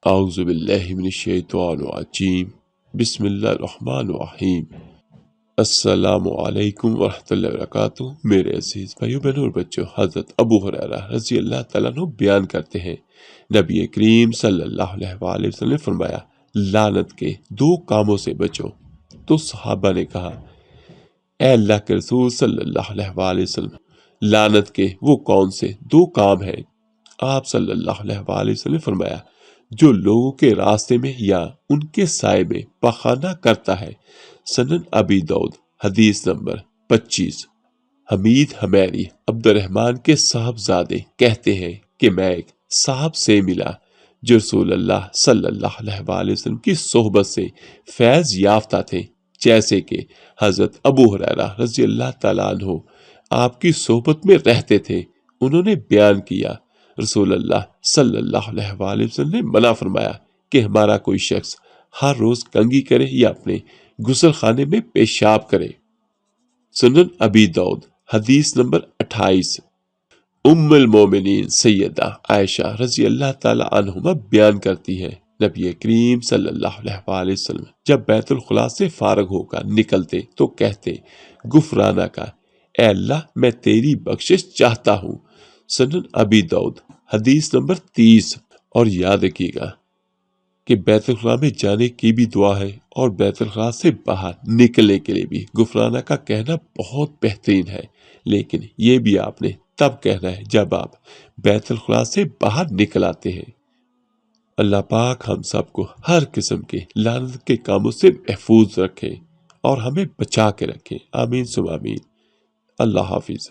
اعوذ باللہ من الشیطان الرجیم بسم اللہ الرحمن الرحیم السلام علیکم ورحمۃ اللہ وبرکاتہ۔ میرے عزیز بھائیو بہنوں اور بچوں، حضرت ابو ہریرہ رضی اللہ تعالیٰ عنہ بیان کرتے ہیں، نبی کریم صلی اللہ علیہ وآلہ وسلم نے فرمایا، لعنت کے 2 کاموں سے بچو۔ تو صحابہ نے کہا، اے اللہ کے رسول صلی اللہ علیہ وآلہ وسلم، لعنت کے وہ کون سے 2 کام ہیں؟ آپ صلی اللہ علیہ وآلہ وسلم نے فرمایا، جو لوگوں کے راستے میں یا ان کے سائے میں پخانہ کرتا ہے۔ سنن ابی داؤد حدیث نمبر 25۔ حمید حمیری عبد الرحمن کے صاحبزادے کہتے ہیں کہ میں ایک صاحب سے ملا جو رسول اللہ صلی اللہ علیہ وآلہ وسلم کی صحبت سے فیض یافتہ تھے، جیسے کہ حضرت ابو ہریرہ رضی اللہ تعالیٰ عنہ آپ کی صحبت میں رہتے تھے۔ انہوں نے بیان کیا، رسول اللہ صلی اللہ علیہ وآلہ وسلم نے منع فرمایا کہ ہمارا کوئی شخص ہر روز کنگھی کرے یا اپنے غسل خانے میں پیشاب کرے۔ سنن ابی داؤد حدیث نمبر 28۔ ام المومنین سیدہ عائشہ رضی اللہ تعالی عنہما بیان کرتی ہیں، نبی کریم صلی اللہ علیہ وآلہ وسلم جب بیت الخلاء سے فارغ ہو کر نکلتے تو کہتے، غفرانہ کا، اے اللہ میں تیری بخشش چاہتا ہوں۔ سنن ابی داؤد حدیث نمبر 30۔ اور یاد رکھیے گا کہ بیت الخلاء میں جانے کی بھی دعا ہے اور بیت الخلاء سے باہر نکلنے کے لیے بھی غفرانہ کا کہنا بہت بہترین ہے، لیکن یہ بھی آپ نے تب کہنا ہے جب آپ بیت الخلاء سے باہر نکل آتے ہیں۔ اللہ پاک ہم سب کو ہر قسم کے لعنت کے کاموں سے محفوظ رکھے اور ہمیں بچا کے رکھے، آمین ثم آمین۔ اللہ حافظ۔